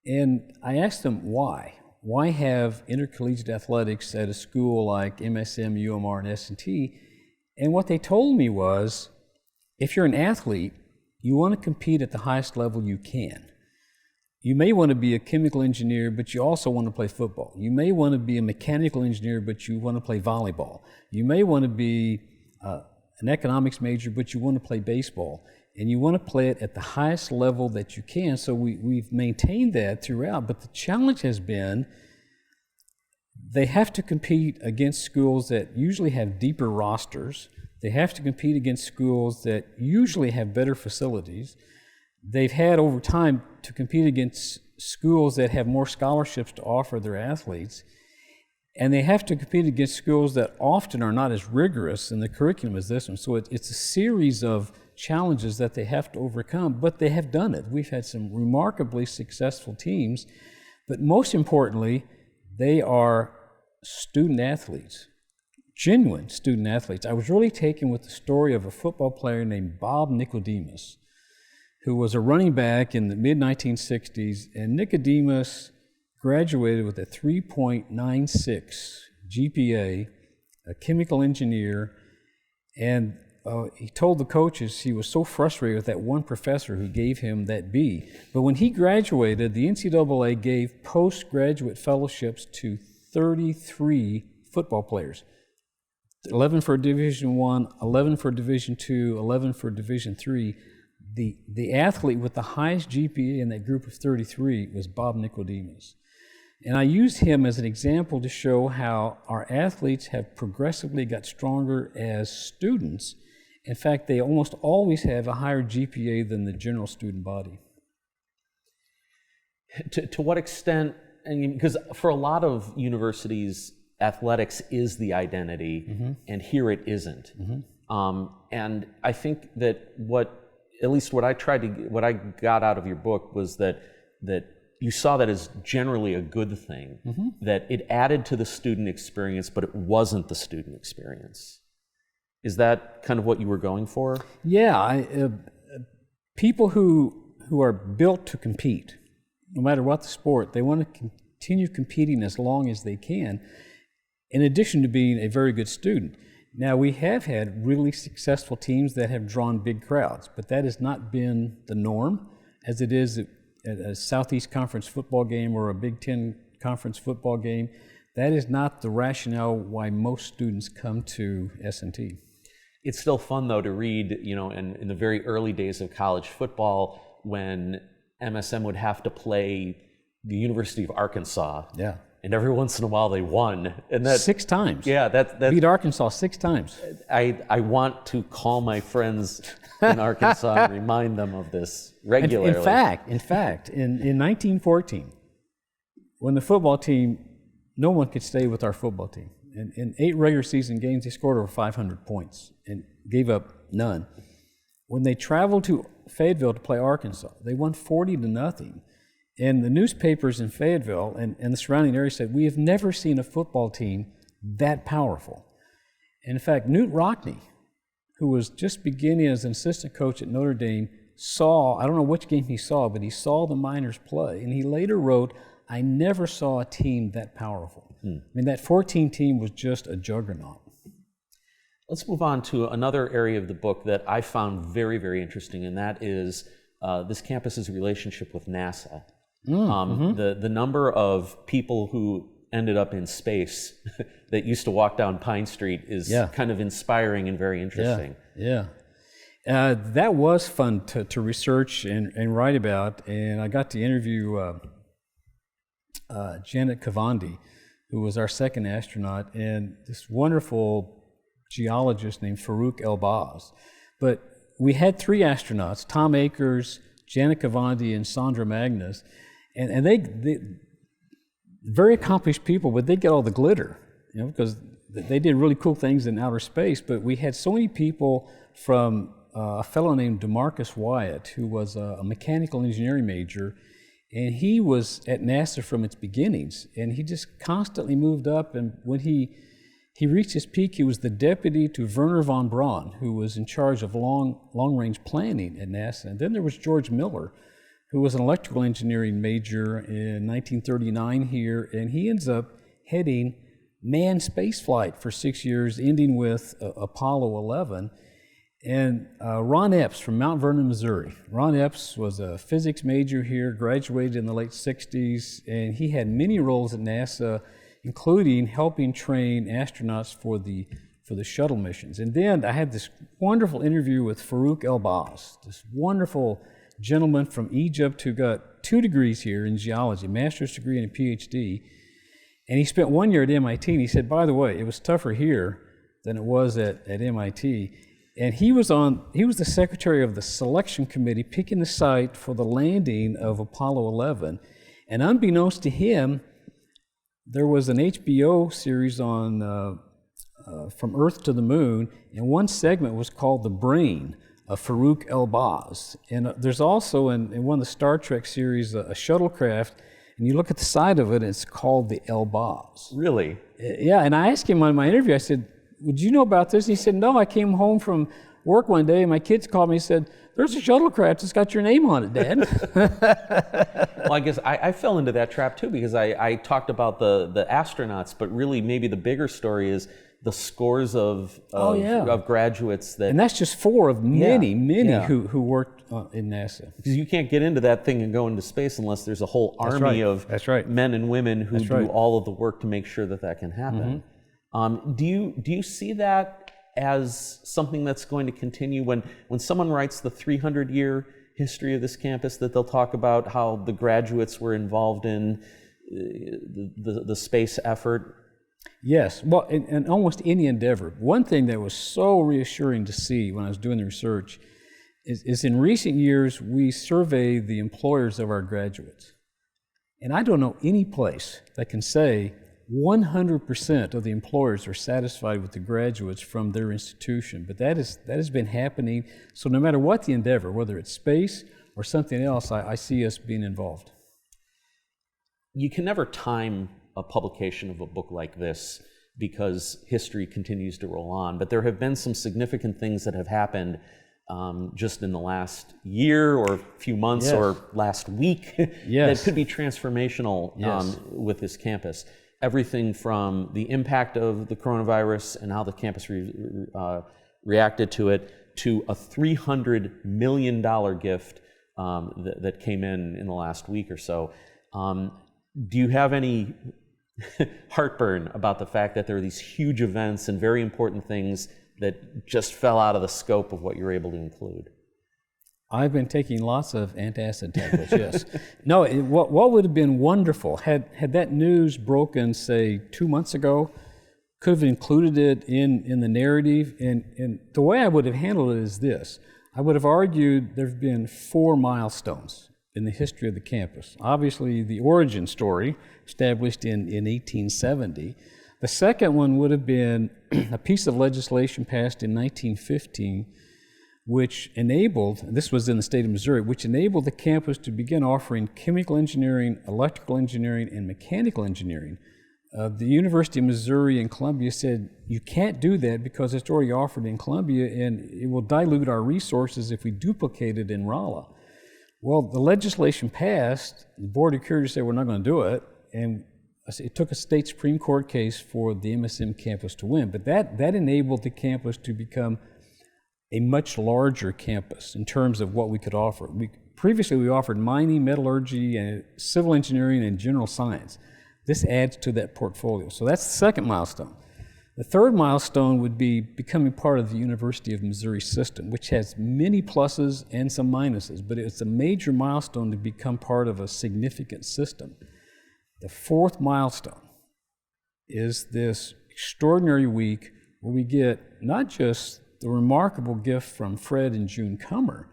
And I asked them why. Why have intercollegiate athletics at a school like MSM, UMR, and S&T? And what they told me was, if you're an athlete, you want to compete at the highest level you can. You may want to be a chemical engineer, but you also want to play football. You may want to be a mechanical engineer, but you want to play volleyball. You may want to be an economics major, but you want to play baseball. And you want to play it at the highest level that you can. So we've maintained that throughout. But the challenge has been they have to compete against schools that usually have deeper rosters. They have to compete against schools that usually have better facilities. They've had over time to compete against schools that have more scholarships to offer their athletes. And they have to compete against schools that often are not as rigorous in the curriculum as this one. So it's a series of challenges that they have to overcome, but they have done it. We've had some remarkably successful teams, but most importantly, They are student athletes, genuine student athletes. I was really taken with the story of a football player named Bob Nicodemus, who was a running back in the mid-1960s, and Nicodemus graduated with a 3.96 GPA, a chemical engineer, and he told the coaches he was so frustrated with that one professor who gave him that B. But when he graduated, the NCAA gave postgraduate fellowships to 33 football players. 11 for Division I, 11 for Division II, 11 for Division III. The athlete with the highest GPA in that group of 33 was Bob Nicodemus. And I used him as an example to show how our athletes have progressively got stronger as students. In fact, they almost always have a higher GPA than the general student body. To what extent, because for a lot of universities, athletics is the identity, and here it isn't. And I think that at least what I got out of your book was that you saw that as generally a good thing, that it added to the student experience, but it wasn't the student experience. Is that kind of what you were going for? Yeah, people who are built to compete, no matter what the sport, they want to continue competing as long as they can, in addition to being a very good student. Now, we have had really successful teams that have drawn big crowds, but that has not been the norm, as it is at a Southeast Conference football game or a Big Ten Conference football game. That is not the rationale why most students come to S&T. It's still fun, though, to read, in the very early days of college football, when MSM would have to play the University of Arkansas. Yeah. And every once in a while they won. And that 6 times. Yeah, that beat Arkansas 6 times. I want to call my friends in Arkansas and remind them of this regularly. In fact, in 1914, when the football team, no one could stay with our football team. In 8 regular season games, they scored over 500 points and gave up none. When they traveled to Fayetteville to play Arkansas, they won 40-0. And the newspapers in Fayetteville and the surrounding area said, we have never seen a football team that powerful. And in fact, Newt Rockne, who was just beginning as an assistant coach at Notre Dame, I don't know which game he saw, but he saw the Miners play. And he later wrote, I never saw a team that powerful. I mean, that 14 team was just a juggernaut. Let's move on to another area of the book that I found very, very interesting, and that is this campus's relationship with NASA. The number of people who ended up in space that used to walk down Pine Street is kind of inspiring and very interesting. Yeah. That was fun to research and write about, and I got to interview Janet Kavandi, who was our second astronaut, and this wonderful geologist named Farook ElBaz. But we had 3 astronauts, Tom Akers, Janet Kavandi, and Sandra Magnus, and they very accomplished people, but they get all the glitter, because they did really cool things in outer space. But we had so many people from a fellow named DeMarcus Wyatt, who was a mechanical engineering major, and he was at NASA from its beginnings, and he just constantly moved up. And when he reached his peak, he was the deputy to Wernher von Braun, who was in charge of long-range planning at NASA. And then there was George Miller, who was an electrical engineering major in 1939 here, and he ends up heading manned spaceflight for 6 years, ending with Apollo 11. And Ron Epps from Mount Vernon, Missouri. Ron Epps was a physics major here, graduated in the late 60s, and he had many roles at NASA, including helping train astronauts for the shuttle missions. And then I had this wonderful interview with Farook ElBaz, this wonderful gentleman from Egypt who got 2 degrees here in geology, a master's degree and a PhD. And he spent 1 year at MIT, and he said, by the way, it was tougher here than it was at MIT. And he was the secretary of the selection committee picking the site for the landing of Apollo 11. And unbeknownst to him, there was an HBO series on From Earth to the Moon, and one segment was called The Brain of Farook ElBaz. And there's also in one of the Star Trek series a shuttlecraft, and you look at the side of it, it's called the ElBaz. Really? Yeah, and I asked him on my interview, I said, would you know about this? And he said, no, I came home from work one day and my kids called me and said, there's a shuttlecraft that's got your name on it, Dad. Well, I guess I fell into that trap too, because I talked about the astronauts, but really maybe the bigger story is the scores of graduates that... And that's just 4 of many Yeah. who worked in NASA. Because you can't get into that thing and go into space unless there's a whole army of men and women who do all of the work to make sure that can happen. Do you see that as something that's going to continue when someone writes the 300-year history of this campus, that they'll talk about how the graduates were involved in the space effort? Yes, well, in almost any endeavor. One thing that was so reassuring to see when I was doing the research is in recent years, we survey the employers of our graduates. And I don't know any place that can say 100% of the employers are satisfied with the graduates from their institution, but that has been happening. So no matter what the endeavor, whether it's space or something else, I see us being involved. You can never time a publication of a book like this because history continues to roll on, but there have been some significant things that have happened just in the last year or few months or last week that could be transformational with this campus. Everything from the impact of the coronavirus and how the campus reacted to it, to a $300 million gift that came in the last week or so. Do you have any heartburn about the fact that there are these huge events and very important things that just fell out of the scope of what you're able to include? I've been taking lots of antacid tablets, yes. No, what would have been wonderful, had that news broken, say, 2 months ago, could have included it in the narrative. And the way I would have handled it is this. I would have argued there have been 4 milestones in the history of the campus. Obviously, the origin story, established in 1870. The second one would have been a piece of legislation passed in 1915, which enabled, this was in the state of Missouri, which enabled the campus to begin offering chemical engineering, electrical engineering, and mechanical engineering. The University of Missouri and Columbia said, you can't do that because it's already offered in Columbia and it will dilute our resources if we duplicate it in Rolla. Well, the legislation passed, the Board of Curators said we're not going to do it, and it took a state Supreme Court case for the MSM campus to win, but that enabled the campus to become a much larger campus in terms of what we could offer. Previously we offered mining, metallurgy, and civil engineering, and general science. This adds to that portfolio. So that's the second milestone. The third milestone would be becoming part of the University of Missouri system, which has many pluses and some minuses, but it's a major milestone to become part of a significant system. The fourth milestone is this extraordinary week where we get not just the remarkable gift from Fred and June Cummer,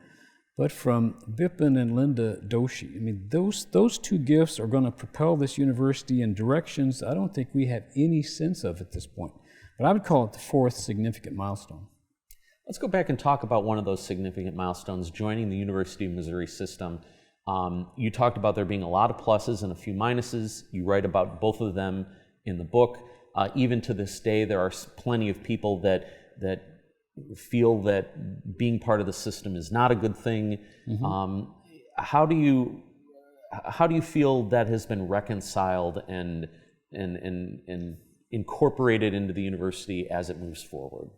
but from Bipin and Linda Doshi. I mean, those 2 gifts are going to propel this university in directions I don't think we have any sense of at this point. But I would call it the fourth significant milestone. Let's go back and talk about one of those significant milestones, joining the University of Missouri system. You talked about there being a lot of pluses and a few minuses. You write about both of them in the book. Even to this day, there are plenty of people that feel that being part of the system is not a good thing. How do you feel that has been reconciled and incorporated into the university as it moves forward?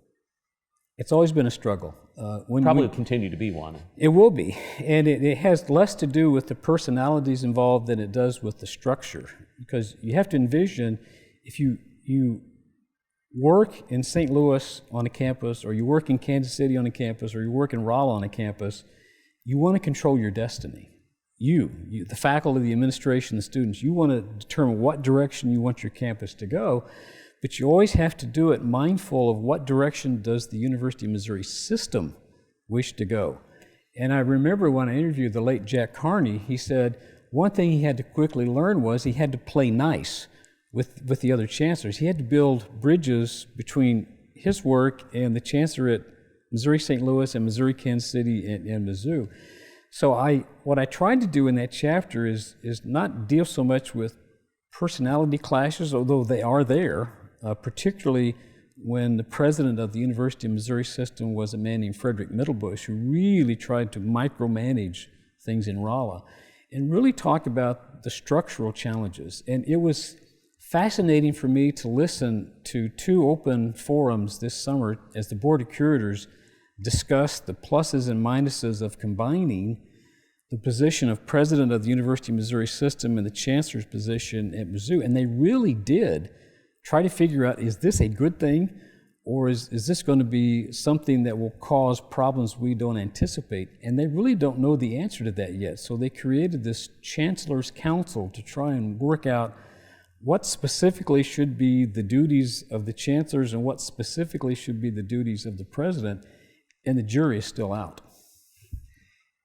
It's always been a struggle. Probably will continue to be one. It will be, and it has less to do with the personalities involved than it does with the structure, because you have to envision if you work in St. Louis on a campus, or you work in Kansas City on a campus, or you work in Rolla on a campus, you want to control your destiny. You, the faculty, the administration, the students, you want to determine what direction you want your campus to go, but you always have to do it mindful of what direction does the University of Missouri system wish to go. And I remember when I interviewed the late Jack Carney, he said one thing he had to quickly learn was he had to play nice with the other chancellors. He had to build bridges between his work and the chancellor at Missouri St. Louis and Missouri Kansas City and Mizzou. So what I tried to do in that chapter is not deal so much with personality clashes, although they are there, particularly when the president of the University of Missouri system was a man named Frederick Middlebush, who really tried to micromanage things in Rolla and really talk about the structural challenges. And it was fascinating for me to listen to two open forums this summer as the Board of Curators discussed the pluses and minuses of combining the position of president of the University of Missouri system and the chancellor's position at Mizzou. And they really did try to figure out, is this a good thing, or is this going to be something that will cause problems we don't anticipate? And they really don't know the answer to that yet. So they created this Chancellor's Council to try and work out what specifically should be the duties of the chancellors and what specifically should be the duties of the president, and the jury is still out.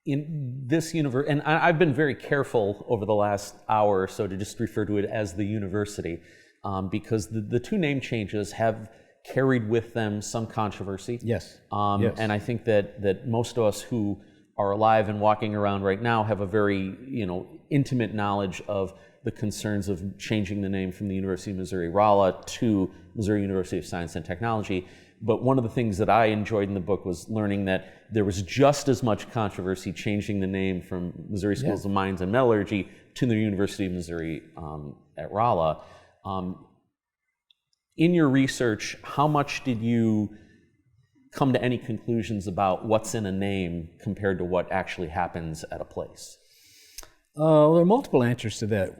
In this universe, and I've been very careful over the last hour or so to just refer to it as the university, because the two name changes have carried with them some controversy. Yes. Yes. And I think that most of us who are alive and walking around right now have a very intimate knowledge of the concerns of changing the name from the University of Missouri-Rolla to Missouri University of Science and Technology. But one of the things that I enjoyed in the book was learning that there was just as much controversy changing the name from Missouri Schools of Mines and Metallurgy to the University of Missouri at Rolla. In your research, how much did you come to any conclusions about what's in a name compared to what actually happens at a place? Well, there are multiple answers to that.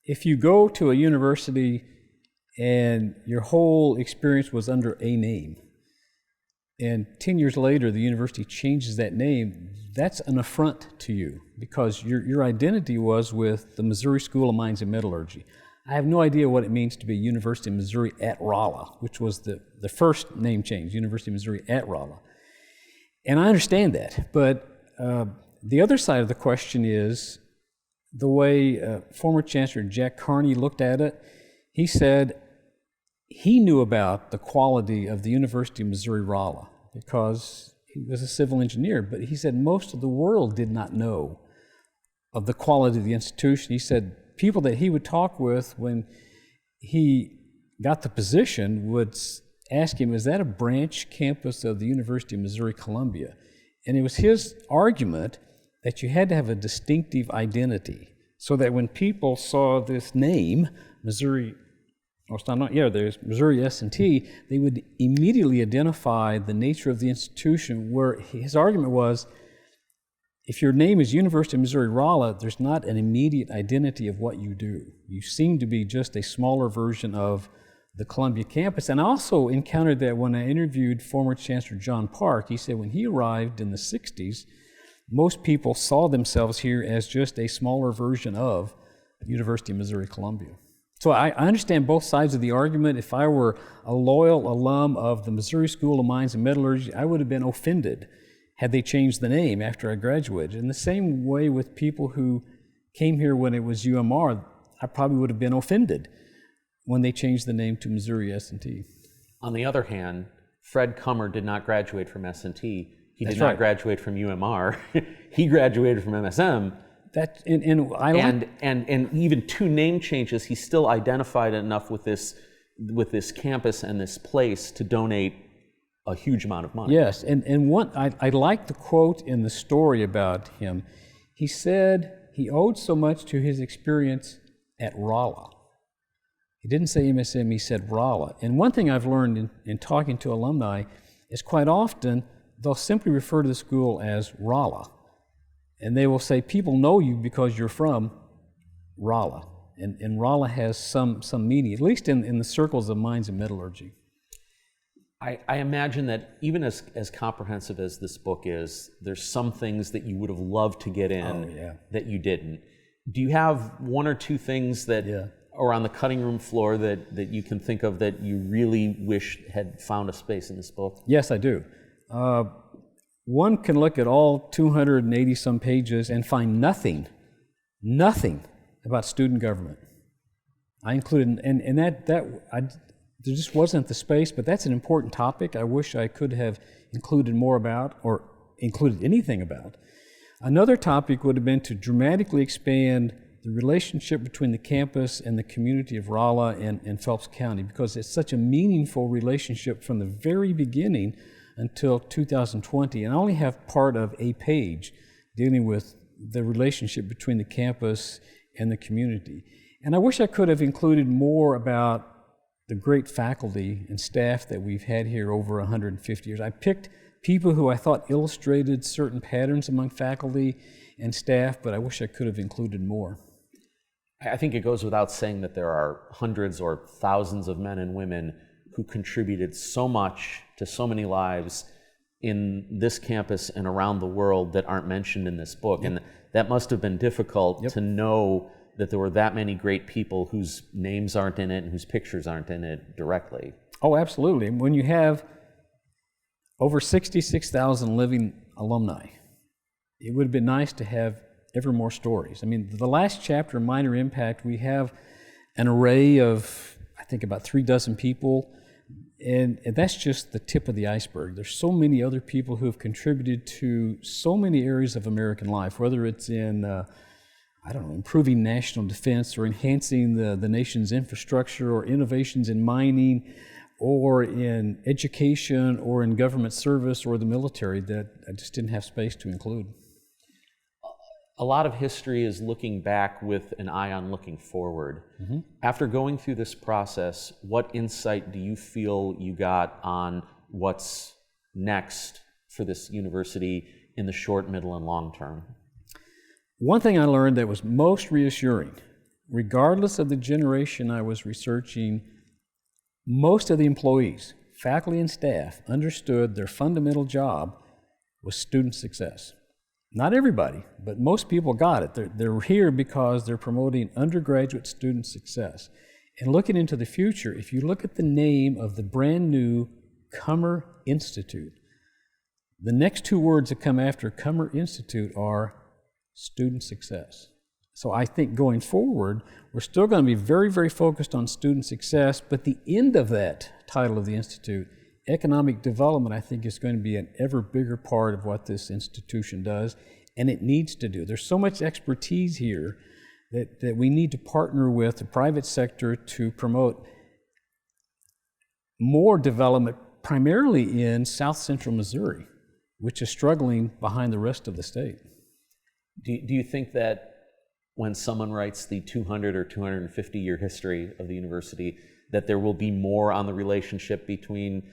If you go to a university and your whole experience was under a name, and 10 years later the university changes that name, that's an affront to you because your identity was with the Missouri School of Mines and Metallurgy. I have no idea what it means to be University of Missouri at Rolla, which was the first name change, University of Missouri at Rolla. And I understand that, but the other side of the question is the way former Chancellor Jack Carney looked at it. He said he knew about the quality of the University of Missouri-Rolla because he was a civil engineer, but he said most of the world did not know of the quality of the institution. He said people that he would talk with when he got the position would ask him, is that a branch campus of the University of Missouri-Columbia? And it was his argument that you had to have a distinctive identity so that when people saw this name, Missouri, there's Missouri S&T, they would immediately identify the nature of the institution, where his argument was, if your name is University of Missouri-Rolla, there's not an immediate identity of what you do. You seem to be just a smaller version of the Columbia campus. And I also encountered that when I interviewed former Chancellor John Park. He said when he arrived in the 60s, most people saw themselves here as just a smaller version of the University of Missouri-Columbia. So I understand both sides of the argument. If I were a loyal alum of the Missouri School of Mines and Metallurgy, I would have been offended had they changed the name after I graduated. In the same way with people who came here when it was UMR, I probably would have been offended when they changed the name to Missouri S&T. On the other hand, Fred Kummer did not graduate from S&T. He did That's not right. graduate from UMR. He graduated from MSM. And even two name changes, he still identified enough with this campus and this place to donate a huge amount of money. Yes, and what I like the quote in the story about him. He said he owed so much to his experience at Rolla. He didn't say MSM, he said Rolla. And one thing I've learned in talking to alumni is quite often they'll simply refer to the school as Rolla. And they will say, people know you because you're from Rolla. And Rolla has some meaning, at least in the circles of mines and metallurgy. I imagine that even as comprehensive as this book is, there's some things that you would have loved to get in that you didn't. Do you have one or two things that are on the cutting room floor that you can think of that you really wish had found a space in this book? Yes, I do. One can look at all 280 some pages and find nothing about student government. I included, and there just wasn't the space, but that's an important topic I wish I could have included more about or included anything about. Another topic would have been to dramatically expand the relationship between the campus and the community of Rolla and Phelps County, because it's such a meaningful relationship from the very beginning until 2020. And I only have part of a page dealing with the relationship between the campus and the community. And I wish I could have included more about the great faculty and staff that we've had here over 150 years. I picked people who I thought illustrated certain patterns among faculty and staff, but I wish I could have included more. I think it goes without saying that there are hundreds or thousands of men and women who contributed so much to so many lives in this campus and around the world that aren't mentioned in this book. Yep. And that must have been difficult to know that there were that many great people whose names aren't in it and whose pictures aren't in it directly. Oh, absolutely. When you have over 66,000 living alumni, it would have been nice to have ever more stories. I mean, the last chapter, Minor Impact, we have an array of, I think, about 36 people, and that's just the tip of the iceberg. There's so many other people who have contributed to so many areas of American life, whether it's in, improving national defense or enhancing the nation's infrastructure or innovations in mining or in education or in government service or the military, that I just didn't have space to include. A lot of history is looking back with an eye on looking forward. Mm-hmm. After going through this process, what insight do you feel you got on what's next for this university in the short, middle, and long term? One thing I learned that was most reassuring, regardless of the generation I was researching, most of the employees, faculty and staff, understood their fundamental job was student success. Not everybody, but most people got it. They're here because they're promoting undergraduate student success. And looking into the future, if you look at the name of the brand new Cummer Institute, the next two words that come after Cummer Institute are student success. So I think going forward, we're still going to be very, very focused on student success, but the end of that title of the Institute, economic development, I think, is going to be an ever bigger part of what this institution does, and it needs to do. There's so much expertise here that we need to partner with the private sector to promote more development, primarily in South Central Missouri, which is struggling behind the rest of the state. Do you think that when someone writes the 200 or 250-year history of the university, that there will be more on the relationship between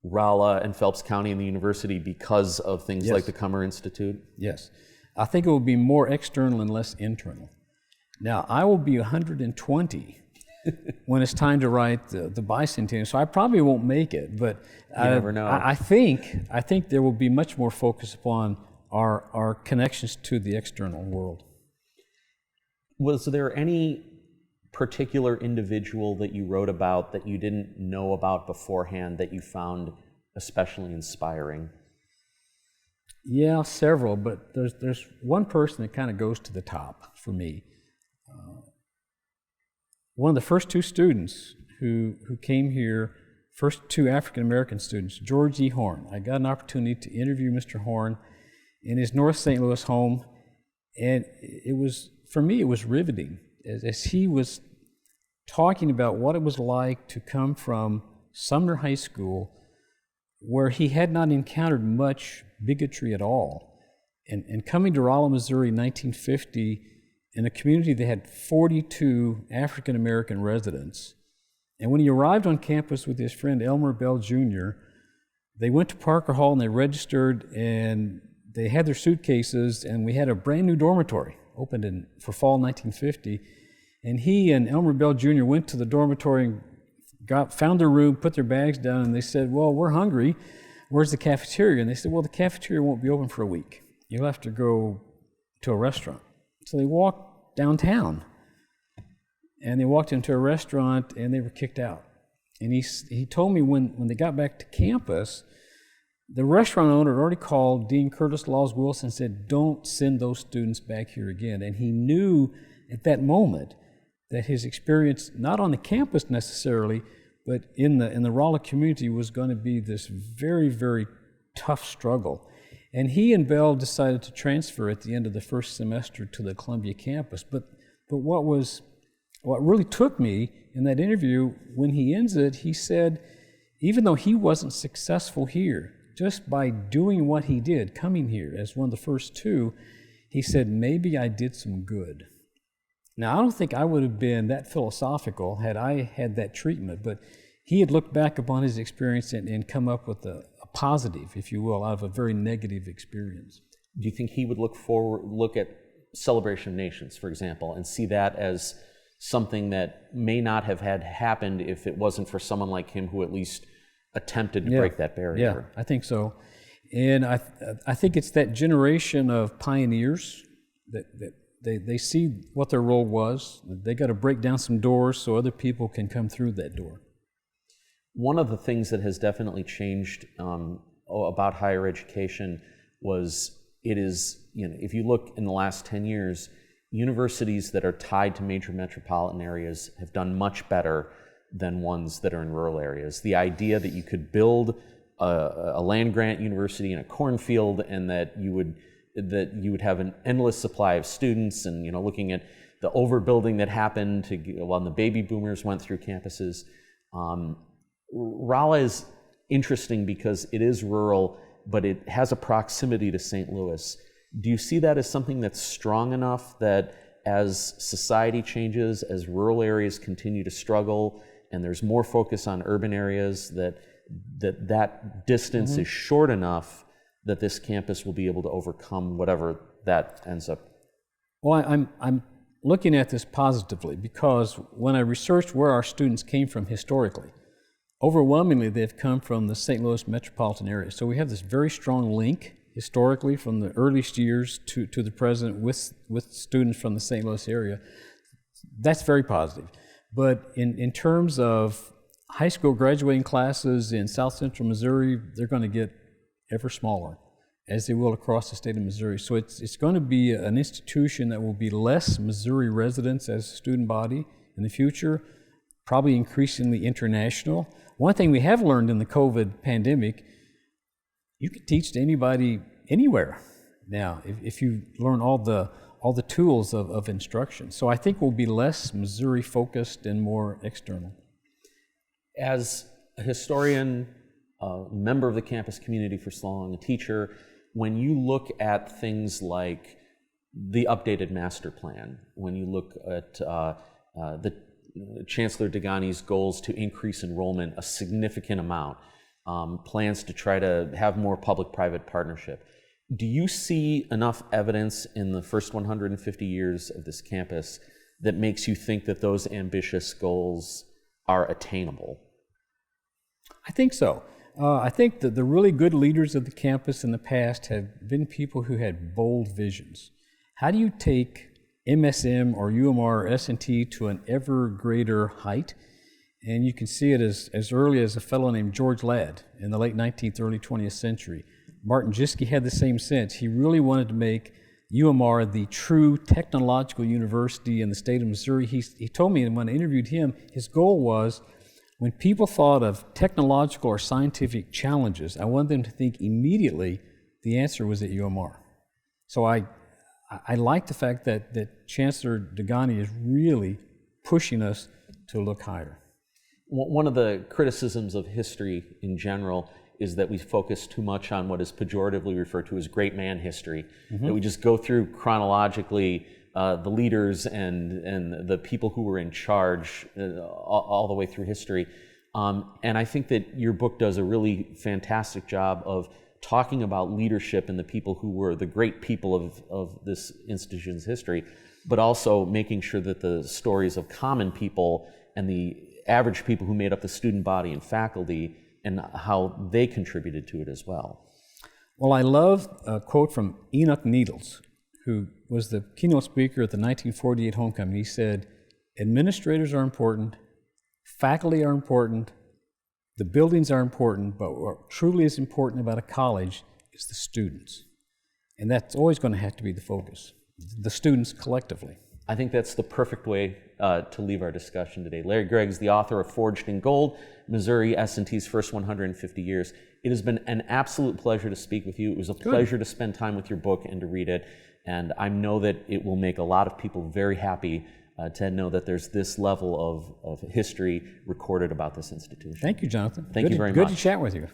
Rolla and Phelps County and the university because of things like the Cummer Institute? Yes. I think it will be more external and less internal. Now, I will be 120 when it's time to write the bicentennial, so I probably won't make it, but you never know. I think there will be much more focus upon our connections to the external world. Was there any particular individual that you wrote about that you didn't know about beforehand that you found especially inspiring? Yeah, several, but there's one person that kind of goes to the top for me. One of the first two students who came here, first two African-American students, George E. Horn. I got an opportunity to interview Mr. Horn in his North St. Louis home, and it was, for me, it was riveting as he was talking about what it was like to come from Sumner High School, where he had not encountered much bigotry at all, and coming to Rolla, Missouri in 1950 in a community that had 42 African-American residents. And when he arrived on campus with his friend Elmer Bell Jr., they went to Parker Hall and they registered, and they had their suitcases, and we had a brand new dormitory opened for fall 1950. And he and Elmer Bell Jr. went to the dormitory and found their room, put their bags down, and they said, "Well, we're hungry. Where's the cafeteria?" And they said, "Well, the cafeteria won't be open for a week. You'll have to go to a restaurant." So they walked downtown, and they walked into a restaurant, and they were kicked out. And he told me when they got back to campus, the restaurant owner had already called Dean Curtis Laws Wilson and said, "Don't send those students back here again." And he knew at that moment that his experience, not on the campus necessarily, but in the Rolla community, was going to be this very, very tough struggle. And he and Bell decided to transfer at the end of the first semester to the Columbia campus. But what really took me in that interview, when he ends it, he said, even though he wasn't successful here, just by doing what he did, coming here as one of the first two, he said, maybe I did some good. Now, I don't think I would have been that philosophical had I had that treatment, but he had looked back upon his experience and come up with a positive, if you will, out of a very negative experience. Do you think he would look at Celebration of Nations, for example, and see that as something that may not have had happened if it wasn't for someone like him who at least attempted to break that barrier? Yeah, I think so. And I think it's that generation of pioneers that they see what their role was. They got to break down some doors so other people can come through that door. One of the things that has definitely changed about higher education was if you look in the last 10 years, universities that are tied to major metropolitan areas have done much better than ones that are in rural areas. The idea that you could build a land-grant university in a cornfield and that you would have an endless supply of students, and looking at the overbuilding that happened when the baby boomers went through campuses. Rolla is interesting because it is rural, but it has a proximity to St. Louis. Do you see that as something that's strong enough that as society changes, as rural areas continue to struggle, and there's more focus on urban areas, that distance is short enough that this campus will be able to overcome whatever that ends up? Well, I'm looking at this positively because when I researched where our students came from historically, overwhelmingly they've come from the St. Louis metropolitan area. So we have this very strong link historically from the earliest years to the present with students from the St. Louis area. That's very positive. But in terms of high school graduating classes in South Central Missouri, they're going to get ever smaller, as they will across the state of Missouri. So it's going to be an institution that will be less Missouri residents as a student body in the future, probably increasingly international. One thing we have learned in the COVID pandemic, you can teach to anybody anywhere now if you learn all the tools of instruction. So I think we'll be less Missouri focused and more external. As a historian, a member of the campus community for so long, a teacher, when you look at things like the updated master plan, when you look at the Chancellor Degani's goals to increase enrollment a significant amount, plans to try to have more public-private partnership, do you see enough evidence in the first 150 years of this campus that makes you think that those ambitious goals are attainable? I think so. I think that the really good leaders of the campus in the past have been people who had bold visions. How do you take MSM or UMR or S&T to an ever greater height? And you can see it as early as a fellow named George Ladd in the late 19th, early 20th century. Martin Jischke had the same sense. He really wanted to make UMR the true technological university in the state of Missouri. He told me when I interviewed him, his goal was when people thought of technological or scientific challenges, I wanted them to think immediately the answer was at UMR. So I like the fact that Chancellor Degani is really pushing us to look higher. One of the criticisms of history in general is that we focus too much on what is pejoratively referred to as great man history, that we just go through chronologically the leaders and the people who were in charge all the way through history. And I think that your book does a really fantastic job of talking about leadership and the people who were the great people of this institution's history, but also making sure that the stories of common people and the average people who made up the student body and faculty and how they contributed to it as well. Well, I love a quote from Enoch Needles, who was the keynote speaker at the 1948 homecoming. He said, administrators are important, faculty are important, the buildings are important, but what truly is important about a college is the students. And that's always going to have to be the focus, the students collectively. I think that's the perfect way to leave our discussion today. Larry Gragg is the author of Forged in Gold, Missouri S&T's First 150 Years. It has been an absolute pleasure to speak with you. It was a pleasure to spend time with your book and to read it. And I know that it will make a lot of people very happy to know that there's this level of history recorded about this institution. Thank you, Jonathan. Thank you very much. Good to chat with you.